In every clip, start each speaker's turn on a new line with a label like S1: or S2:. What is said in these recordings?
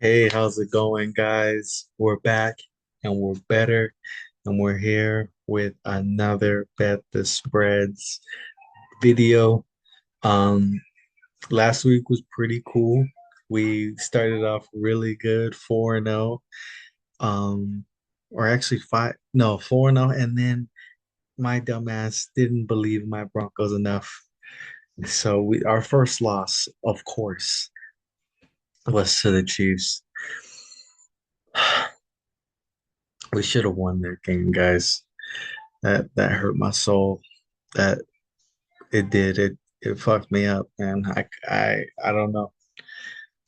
S1: Hey, how's it going, guys? We're back and we're better, and we're here with another Bet the Spreads video. Um, Last week was pretty cool. We started off really good, 4-0. Or actually 4-0, and then my dumbass didn't believe my Broncos enough. So our first loss, of course, was to the Chiefs. We should have won that game, guys. That hurt my soul. That it did. It fucked me up, man. I don't know.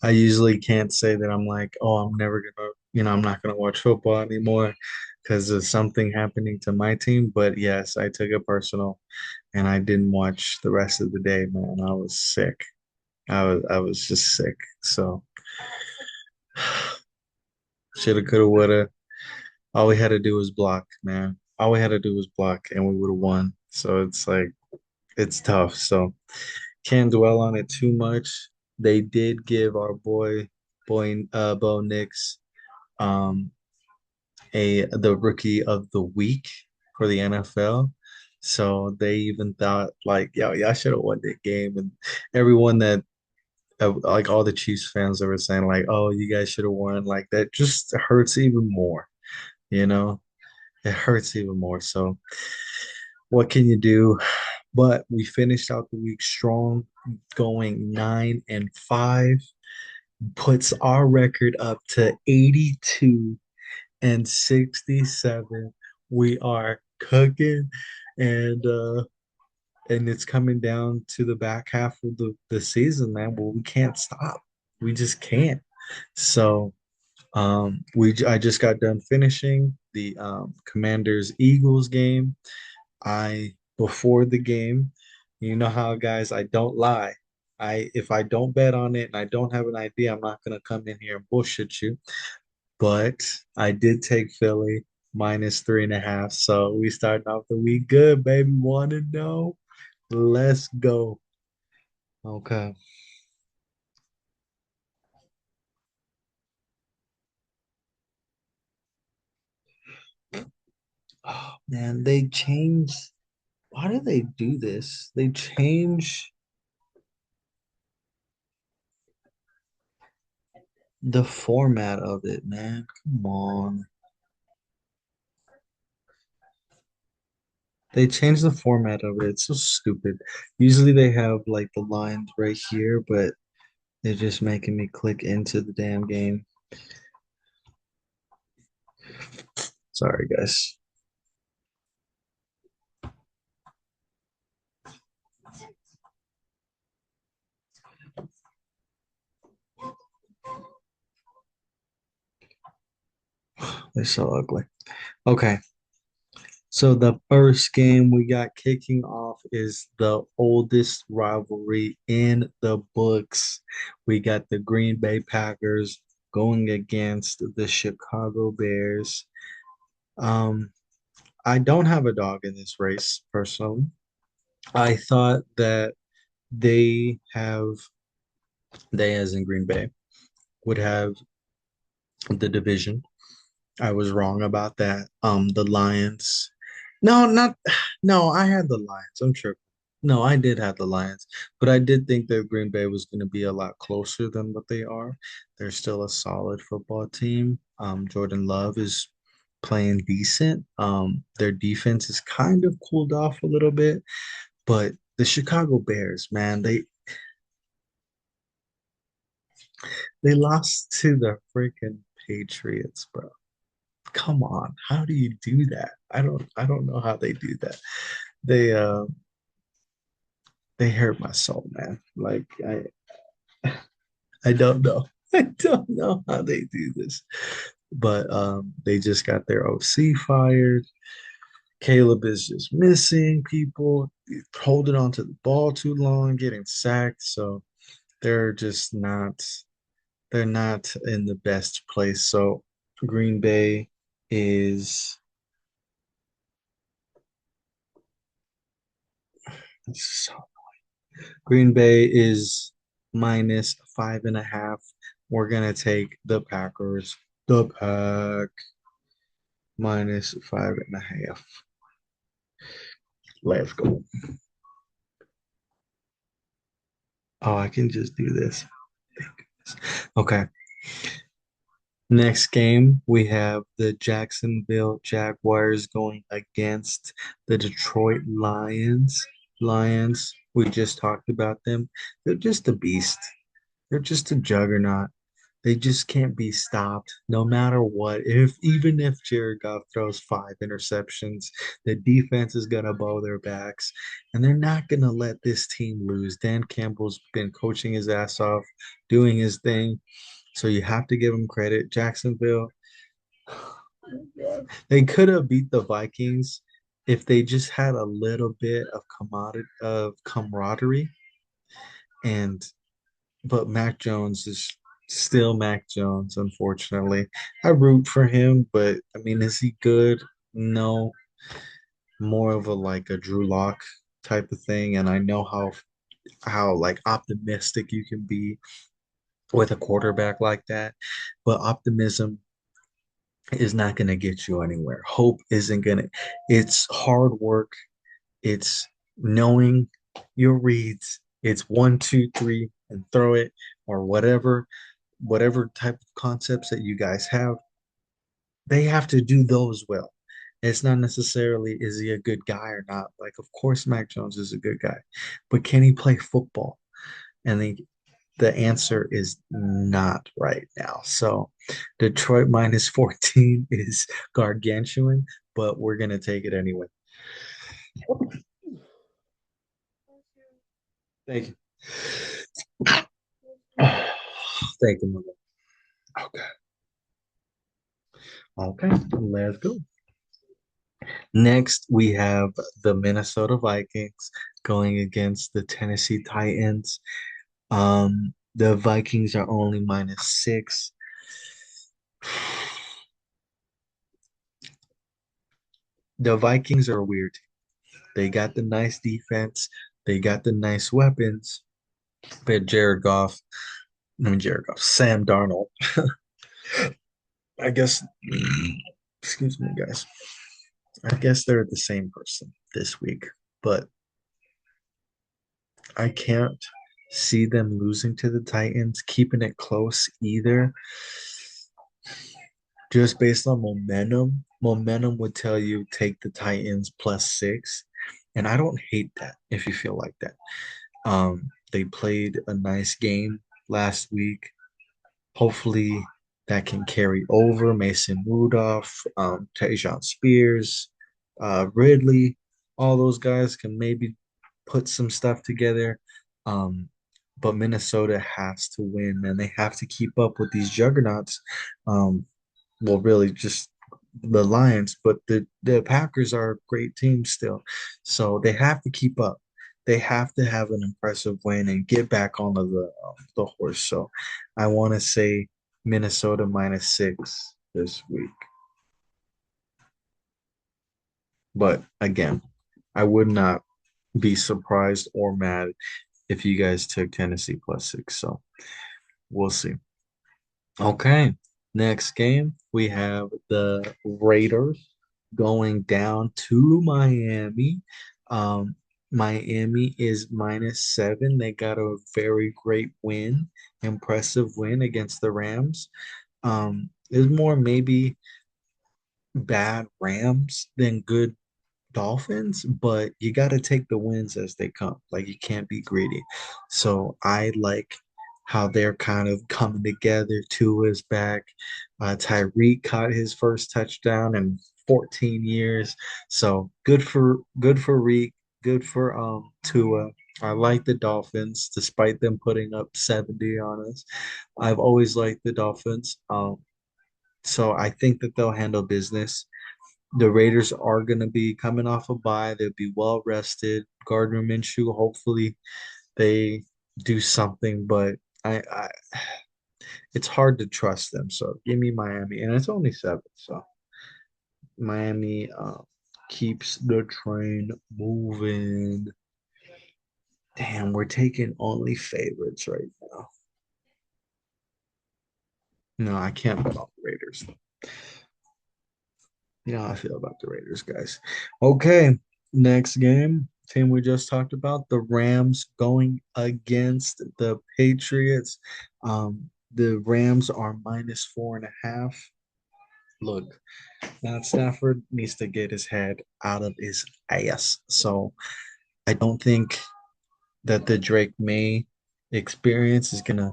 S1: I usually can't say that I'm like, oh, I'm never gonna, I'm not gonna watch football anymore because of something happening to my team. But yes, I took it personal, and I didn't watch the rest of the day, man. I was sick. I was just sick. So shoulda, coulda, woulda. All we had to do was block, man. All we had to do was block, and we would have won. So it's like it's tough. So can't dwell on it too much. They did give our Bo Nix um the rookie of the week for the NFL. So they even thought like, yo, y'all should have won that game. And everyone that like all the Chiefs fans that were saying like, oh, you guys should have won, like that just hurts even more, you know? It hurts even more. So what can you do? But we finished out the week strong, going 9-5, puts our record up to 82 and 67. We are cooking, and it's coming down to the back half of the season, man. Well, we can't stop. We just can't. So I just got done finishing the Commanders Eagles game. I before the game, you know how guys, I don't lie. If I don't bet on it and I don't have an idea, I'm not gonna come in here and bullshit you. But I did take Philly minus 3.5. So we started off the week good, baby. Want to know? Let's go. Okay. Oh man, they changed. Why do they do this? They change the format of it, man. Come on. They changed the format of it. It's so stupid. Usually they have like the lines right here, but they're just making me click into the damn game. Sorry, guys. They're so ugly. Okay. So the first game we got kicking off is the oldest rivalry in the books. We got the Green Bay Packers going against the Chicago Bears. Um, I don't have a dog in this race personally. I thought that they have they as in Green Bay would have the division. I was wrong about that. The Lions. No, not no, I had the Lions. I'm sure. No, I did have the Lions, but I did think that Green Bay was going to be a lot closer than what they are. They're still a solid football team. Jordan Love is playing decent. Their defense is kind of cooled off a little bit, but the Chicago Bears, man, they lost to the freaking Patriots, bro. Come on, how do you do that? I don't know how they do that. They uh they hurt my soul, man. Like I don't know. I don't know how they do this. But they just got their OC fired. Caleb is just missing people, holding on to the ball too long, getting sacked. So they're just not they're not in the best place. So Green Bay is so Green Bay is minus 5.5. We're gonna take the Packers. The Pack minus 5.5. Let's go. Oh, I can just do this. Thank goodness. Okay. Next game, we have the Jacksonville Jaguars going against the Detroit Lions. Lions, we just talked about them. They're just a beast. They're just a juggernaut. They just can't be stopped no matter what. Even if Jared Goff throws 5 interceptions, the defense is gonna bow their backs, and they're not gonna let this team lose. Dan Campbell's been coaching his ass off, doing his thing. So you have to give him credit. Jacksonville, they could have beat the Vikings if they just had a little bit of camaraderie. And but Mac Jones is still Mac Jones, unfortunately. I root for him, but I mean, is he good? No, more of a like a Drew Lock type of thing. And I know how like optimistic you can be with a quarterback like that, but optimism is not going to get you anywhere. Hope isn't going to, it's hard work. It's knowing your reads. It's 1, 2, 3 and throw it or whatever type of concepts that you guys have. They have to do those well. It's not necessarily is he a good guy or not. Like, of course, Mac Jones is a good guy, but can he play football? And the answer is not right now. So Detroit minus 14 is gargantuan, but we're going to take it anyway. Thank you. Thank you, mother. Okay. Okay, let's go. Next, we have the Minnesota Vikings going against the Tennessee Titans. The Vikings are only -6. The Vikings are weird. They got the nice defense, they got the nice weapons, but Jared Goff, Sam Darnold. I guess, excuse me, guys. I guess they're the same person this week, but I can't see them losing to the Titans, keeping it close either. Just based on momentum, momentum would tell you take the Titans +6. And I don't hate that if you feel like that. They played a nice game last week. Hopefully that can carry over. Mason Rudolph, Tajon Spears, Ridley, all those guys can maybe put some stuff together. Um, but Minnesota has to win, and they have to keep up with these juggernauts. Um, well, really just the Lions, but the Packers are a great team still. So they have to keep up. They have to have an impressive win and get back onto the horse. So I want to say Minnesota -6 this week. But again, I would not be surprised or mad if you guys took Tennessee +6. So we'll see. Okay. Next game, we have the Raiders going down to Miami. Um, Miami is -7. They got a very great win, impressive win against the Rams. It's more maybe bad Rams than good Dolphins, but you got to take the wins as they come. Like you can't be greedy. So I like how they're kind of coming together. Tua is back. Tyreek caught his first touchdown in 14 years. So good for Reek, good for Tua. I like the Dolphins, despite them putting up 70 on us. I've always liked the Dolphins. So I think that they'll handle business. The Raiders are going to be coming off a bye. They'll be well rested. Gardner Minshew, hopefully they do something, but I it's hard to trust them. So give me Miami, and it's only 7. So Miami keeps the train moving. Damn, we're taking only favorites right now. No, I can't bet on the Raiders. You know how I feel about the Raiders, guys. Okay, next game. Team we just talked about, the Rams going against the Patriots. The Rams are minus 4.5. Look, Matt Stafford needs to get his head out of his ass. So I don't think that the Drake May experience is gonna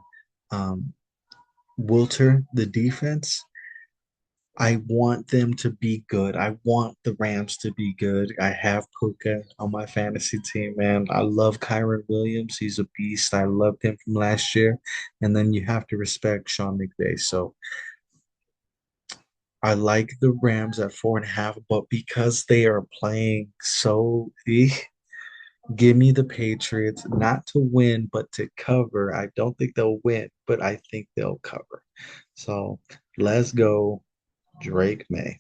S1: um, wilter the defense. I want them to be good. I want the Rams to be good. I have Puka on my fantasy team, man. I love Kyron Williams. He's a beast. I loved him from last year. And then you have to respect Sean McVay. So I like the Rams at 4.5, but because they are playing so give me the Patriots not to win, but to cover. I don't think they'll win, but I think they'll cover. So let's go, Drake May.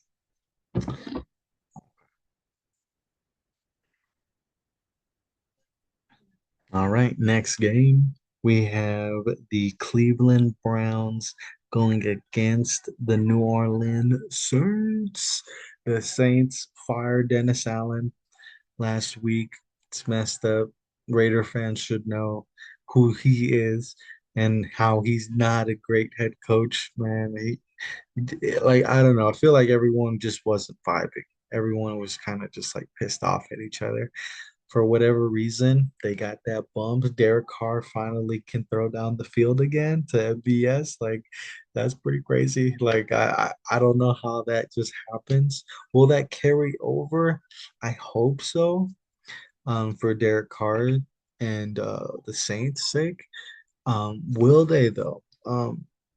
S1: All right, next game. We have the Cleveland Browns going against the New Orleans Saints. The Saints fired Dennis Allen last week. It's messed up. Raider fans should know who he is and how he's not a great head coach, man. Like, I don't know. I feel like everyone just wasn't vibing. Everyone was kind of just like pissed off at each other for whatever reason, they got that bump. Derek Carr finally can throw down the field again to MVS. Like, that's pretty crazy. Like, I don't know how that just happens. Will that carry over? I hope so. For Derek Carr and the Saints' sake. Will they though?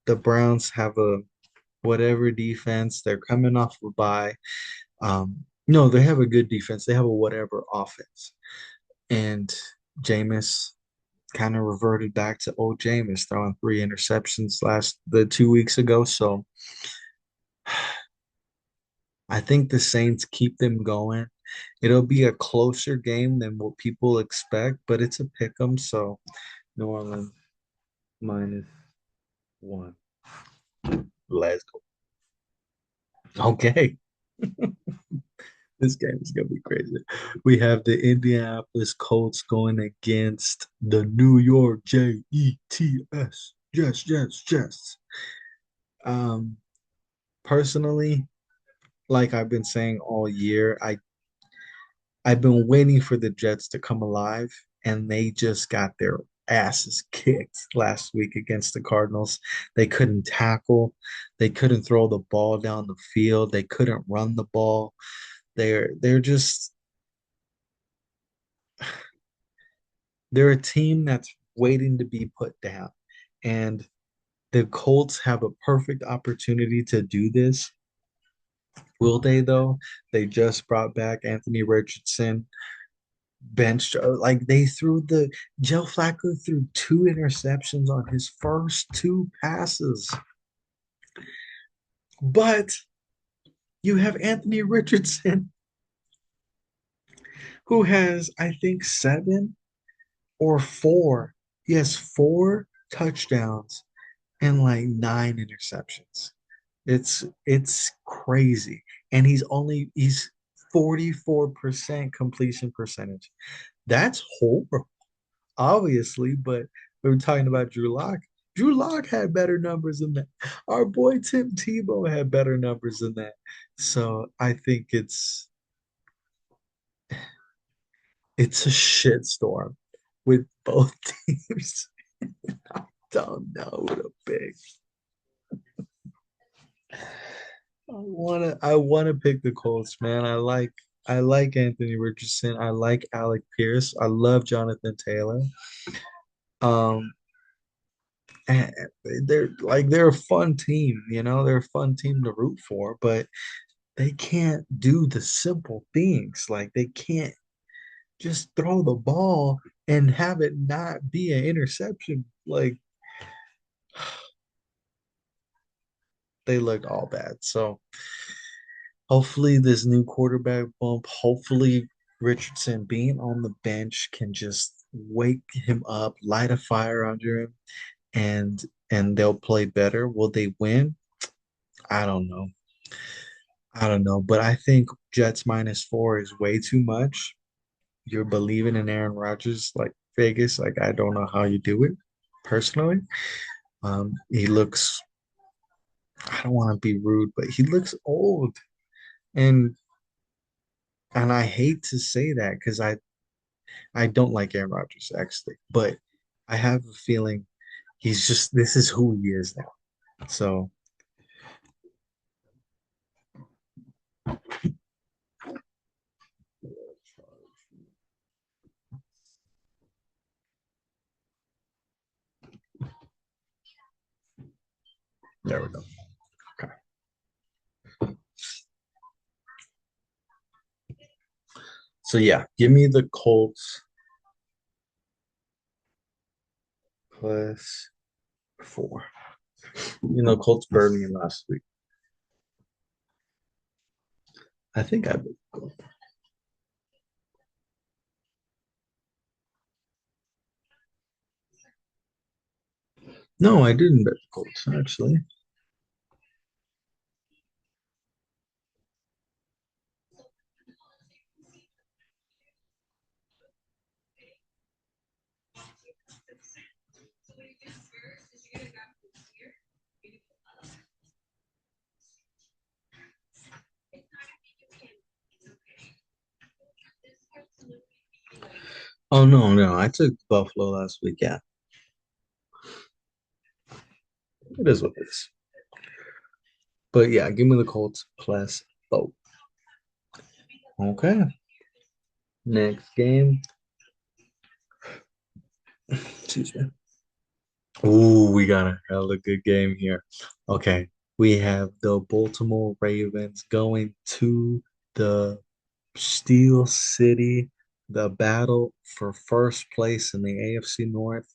S1: The Browns have a whatever defense. They're coming off a bye. No, they have a good defense. They have a whatever offense. And Jameis kind of reverted back to old Jameis, throwing 3 interceptions the 2 weeks ago. So I think the Saints keep them going. It'll be a closer game than what people expect, but it's a pick 'em. So New Orleans -1. Let's go. Okay. This game is gonna be crazy. We have the Indianapolis Colts going against the New York Jets. Jets, Jets, Jets. Um, Personally, like I've been saying all year, I've been waiting for the Jets to come alive, and they just got their asses kicked last week against the Cardinals. They couldn't tackle, they couldn't throw the ball down the field, they couldn't run the ball. They're just they're a team that's waiting to be put down. And the Colts have a perfect opportunity to do this. Will they though? They just brought back Anthony Richardson, benched like they threw the Joe Flacco threw 2 interceptions on his first 2 passes. But you have Anthony Richardson who has I think 7 or 4. He has 4 touchdowns and like 9 interceptions. It's crazy. And he's 44% completion percentage. That's horrible, obviously, but we were talking about Drew Lock. Drew Lock had better numbers than that. Our boy Tim Tebow had better numbers than that. So I think it's a shitstorm with both teams. I don't know what a big. I wanna pick the Colts, man. I like Anthony Richardson. I like Alec Pierce. I love Jonathan Taylor. Um, and they're a fun team, they're a fun team to root for, but they can't do the simple things. Like they can't just throw the ball and have it not be an interception. Like they look all bad. So hopefully this new quarterback bump, hopefully Richardson being on the bench can just wake him up, light a fire under him, and and they'll play better. Will they win? I don't know. I don't know, but I think Jets -4 is way too much. You're believing in Aaron Rodgers like Vegas. Like I don't know how you do it personally. He looks, I don't want to be rude, but he looks old. And I hate to say that because I don't like Aaron Rodgers actually, but I have a feeling he's just this is who he is now. So there we go. Okay. So yeah, give me the Colts +4. Colts burned me last week. I think I would. No, I didn't bet the Colts actually. Oh no, no, I took Buffalo last week. Yeah, it is what it is. But yeah, give me the Colts +4. Okay. Next game. Excuse me. Ooh, we got a hella good game here. Okay. We have the Baltimore Ravens going to the Steel City, the battle for first place in the AFC North.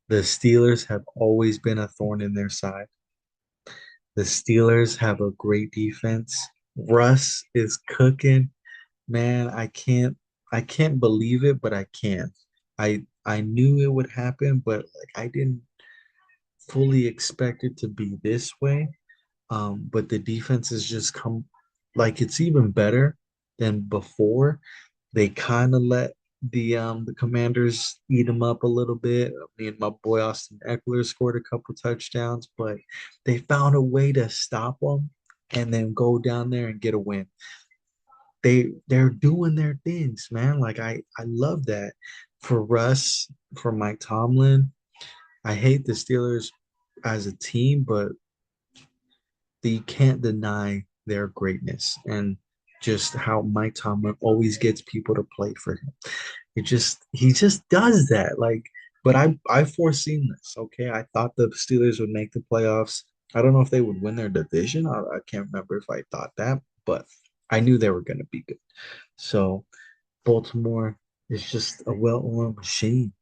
S1: The Steelers have always been a thorn in their side. The Steelers have a great defense. Russ is cooking. Man, I can't believe it, but I can. I knew it would happen, but like I didn't fully expect it to be this way. But the defense has just come like it's even better than before. They kind of let the Commanders eat them up a little bit. Me and my boy Austin Eckler scored a couple touchdowns, but they found a way to stop them and then go down there and get a win. They're doing their things, man. Like I love that for Russ, for Mike Tomlin. I hate the Steelers as a team, but you can't deny their greatness and just how Mike Tomlin always gets people to play for him. He just does that. Like, but I foreseen this. Okay, I thought the Steelers would make the playoffs. I don't know if they would win their division. I can't remember if I thought that, but I knew they were going to be good. So Baltimore is just a well-oiled machine.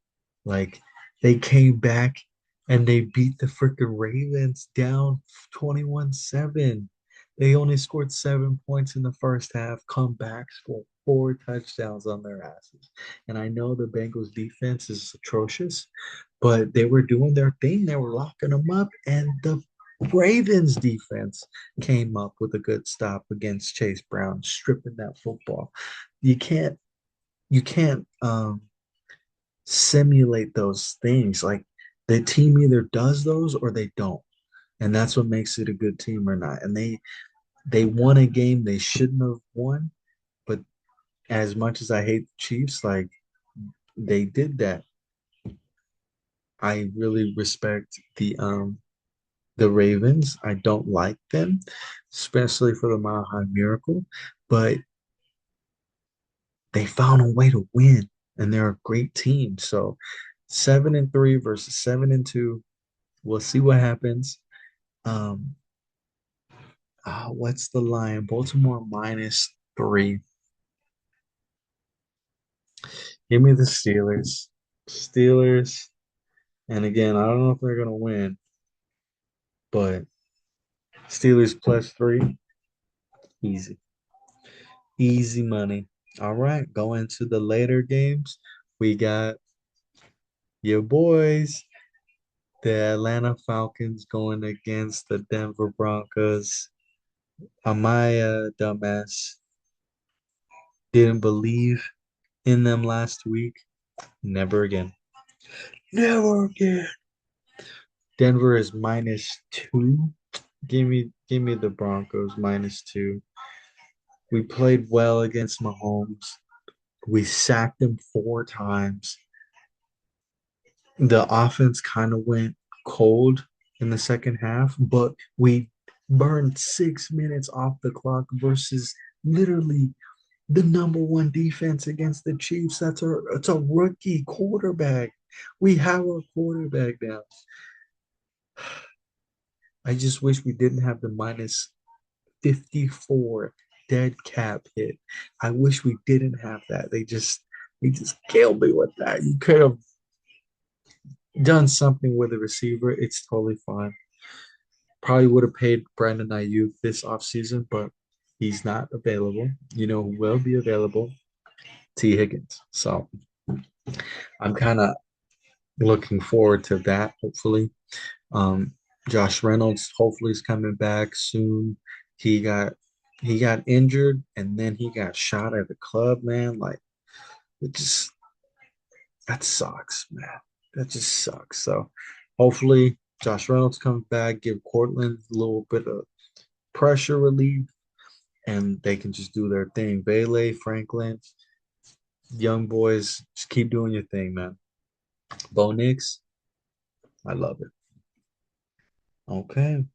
S1: Like they came back and they beat the freaking Ravens down 21-7. They only scored 7 points in the first half, come back, score four touchdowns on their asses. And I know the Bengals defense is atrocious, but they were doing their thing. They were locking them up, and the Ravens defense came up with a good stop against Chase Brown, stripping that football. You can't you can't simulate those things. Like the team either does those or they don't. And that's what makes it a good team or not. And they won a game they shouldn't have won, but as much as I hate the Chiefs, like they did that. I really respect the Ravens. I don't like them, especially for the Mile High Miracle, but they found a way to win and they're a great team. So 7-3 versus 7-2. We'll see what happens. Um, what's the line? Baltimore -3. Give me the Steelers. Steelers. And again, I don't know if they're gonna win, but Steelers +3. Easy. Easy money. All right, going to the later games. We got your boys. The Atlanta Falcons going against the Denver Broncos. Amaya, dumbass, didn't believe in them last week. Never again. Never again. Denver is -2. Give me the Broncos -2. We played well against Mahomes. We sacked him 4 times. The offense kind of went cold in the second half, but we burned 6 minutes off the clock versus literally the number one defense against the Chiefs. It's a rookie quarterback. We have our quarterback now. I just wish we didn't have the -54 dead cap hit. I wish we didn't have that. They just killed me with that. You could have done something with a receiver. It's totally fine. Probably would have paid Brandon Ayuk this offseason, but he's not available. You know who will be available? T. Higgins. So I'm kind of looking forward to that, hopefully. Um, Josh Reynolds hopefully is coming back soon. He got he got injured and then he got shot at the club, man. Like it just that sucks, man. That just sucks. So hopefully Josh Reynolds comes back, give Cortland a little bit of pressure relief, and they can just do their thing. Bailey, Franklin, young boys, just keep doing your thing, man. Bo Nix, I love it. Okay.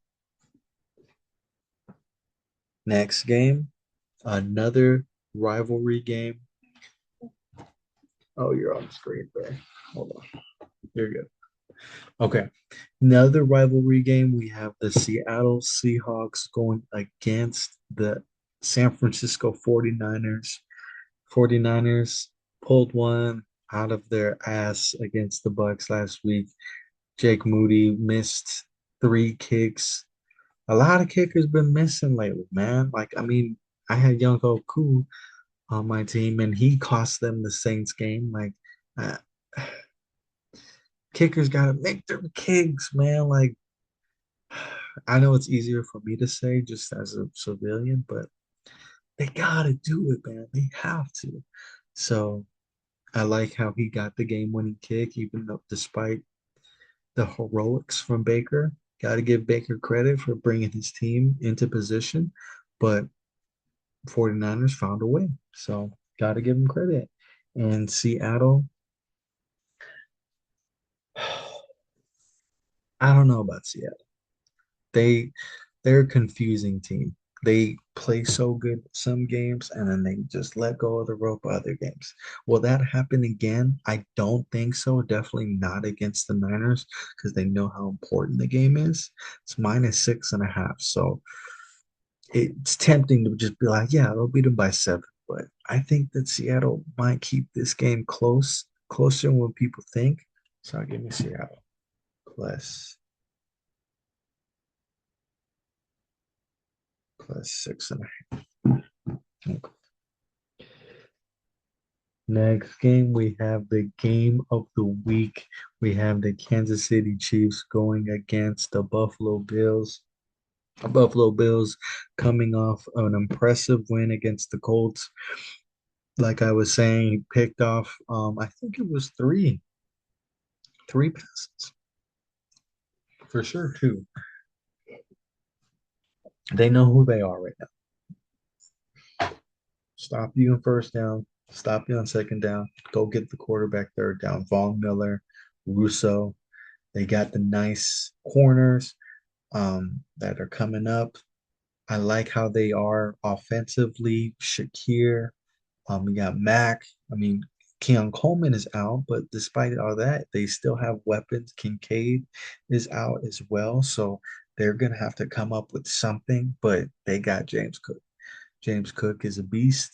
S1: Next game, another rivalry game. Oh, you're on the screen, bro. Hold on. You're good. Okay. Another rivalry game. We have the Seattle Seahawks going against the San Francisco 49ers. 49ers pulled one out of their ass against the Bucks last week. Jake Moody missed 3 kicks. A lot of kickers been missing lately, man. Like, I mean, I had Young Koo on my team, and he cost them the Saints game. Like, uh, kickers gotta make their kicks, man. Like, I know it's easier for me to say just as a civilian, but they gotta do it, man. They have to. So I like how he got the game-winning kick, even though despite the heroics from Baker. Got to give Baker credit for bringing his team into position, but 49ers found a way. So got to give him credit. And Seattle, I don't know about Seattle. They they're a confusing team. They play so good some games and then they just let go of the rope other games. Will that happen again? I don't think so. Definitely not against the Niners because they know how important the game is. It's -6.5. So it's tempting to just be like, yeah, they'll beat them by 7. But I think that Seattle might keep this game closer than what people think. So I'll give me Seattle plus 6.5. Okay. Next game, we have the game of the week. We have the Kansas City Chiefs going against the Buffalo Bills. Buffalo Bills coming off an impressive win against the Colts. Like I was saying, he picked off, I think it was three passes for sure, too. They know who they are right now. Stop you on first down, stop you on second down, go get the quarterback third down. Von Miller, Russo, they got the nice corners that are coming up. I like how they are offensively. Shakir, we got Mac. I mean, Keon Coleman is out, but despite all that, they still have weapons. Kincaid is out as well, so they're gonna have to come up with something. But they got James Cook. James Cook is a beast.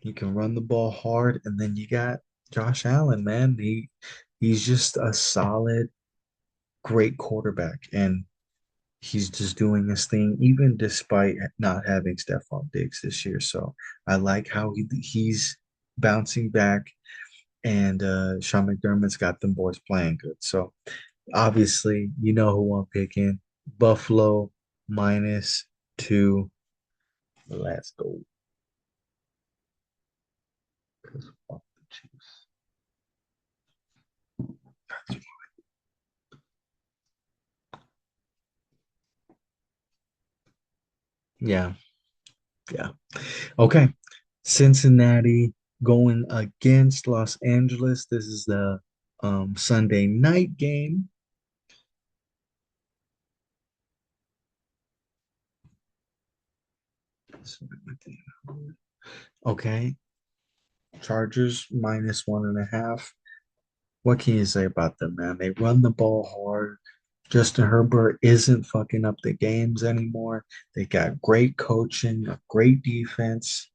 S1: He can run the ball hard, and then you got Josh Allen, man. He's just a solid, great quarterback, and he's just doing his thing, even despite not having Stephon Diggs this year. So I like how he's bouncing back, and Sean McDermott's got them boys playing good. So Obviously, you know who I'm picking. Buffalo -2. Let's go. 'Cause fuck the Chiefs. Yeah, yeah. Okay. Cincinnati going against Los Angeles. This is the Sunday night game. Okay. Chargers -1.5. What can you say about them, man? They run the ball hard. Justin Herbert isn't fucking up the games anymore. They got great coaching, a great defense.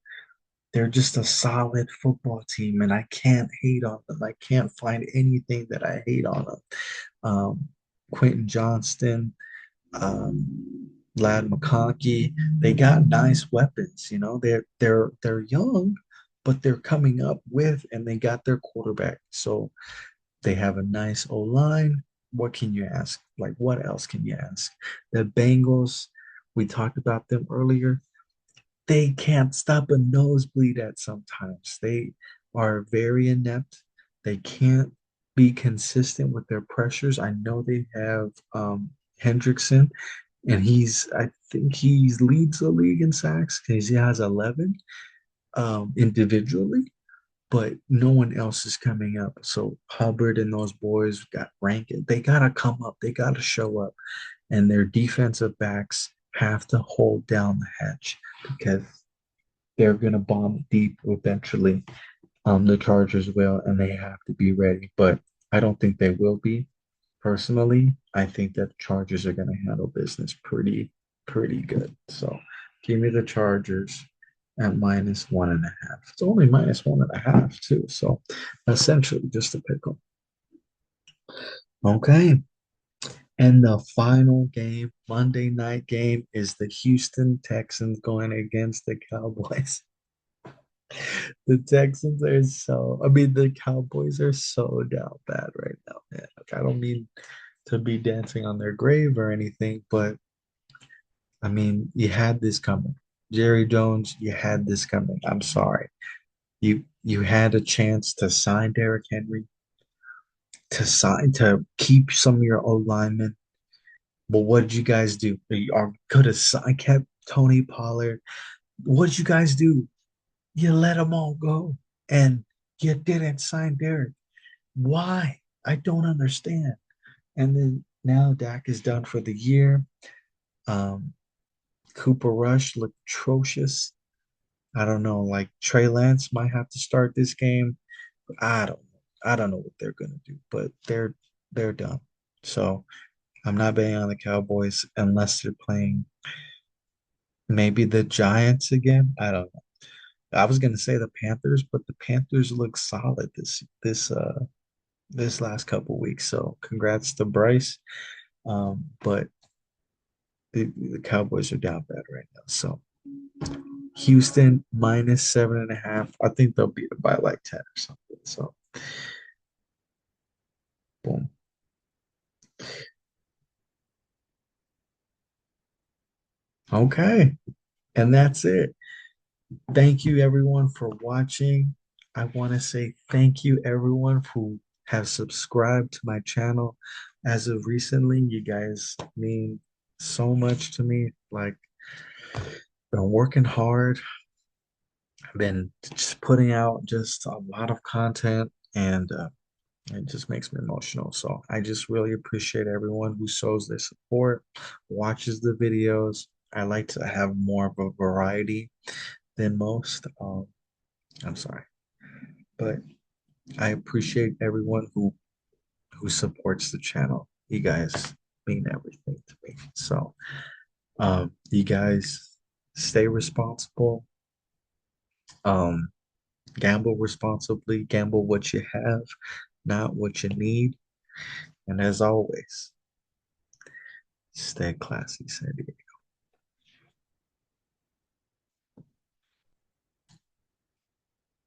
S1: They're just a solid football team, and I can't hate on them. I can't find anything that I hate on them. Um, Quentin Johnston, Lad McConkey, they got nice weapons. They're young, but they're coming up with, and they got their quarterback. So they have a nice O line. What can you ask? Like, what else can you ask? The Bengals, we talked about them earlier. They can't stop a nosebleed at sometimes. They are very inept. They can't be consistent with their pressures. I know they have Hendrickson, and I think he leads the league in sacks because he has 11 individually, but no one else is coming up. So Hubbard and those boys got ranked. They gotta come up. They gotta show up, and their defensive backs have to hold down the hatch because they're gonna bomb deep eventually. The Chargers will, and they have to be ready. But I don't think they will be. Personally, I think that the Chargers are gonna handle business pretty good. So give me the Chargers at -1.5. It's only -1.5 too. So essentially just a pick 'em. Okay. And the final game, Monday night game, is the Houston Texans going against the Cowboys. The Texans are I mean, the Cowboys are so down bad right now, man. Like, I don't mean to be dancing on their grave or anything, but I mean, you had this coming. Jerry Jones, you had this coming. I'm sorry. You had a chance to sign Derrick Henry, to keep some of your old linemen. But what did you guys do? You could have kept Tony Pollard. What did you guys do? You let them all go, and you didn't sign Derrick. Why? I don't understand. And then now Dak is done for the year. Um, Cooper Rush looked atrocious. I don't know. Like Trey Lance might have to start this game. I don't know. I don't know what they're gonna do, but they're done. So I'm not betting on the Cowboys unless they're playing maybe the Giants again. I don't know. I was gonna say the Panthers, but the Panthers look solid this last couple weeks. So congrats to Bryce. But the Cowboys are down bad right now. So Houston -7.5. I think they'll beat it by like 10 or something. So boom. Okay. And that's it. Thank you everyone for watching. I want to say thank you everyone who have subscribed to my channel as of recently. You guys mean so much to me. Like, been working hard. I've been just putting out just a lot of content, and it just makes me emotional. So I just really appreciate everyone who shows their support, watches the videos. I like to have more of a variety than most. I'm sorry, but I appreciate everyone who supports the channel. You guys mean everything to me. So, you guys stay responsible. Um, Gamble responsibly. Gamble what you have, not what you need. And as always, stay classy, Sandy.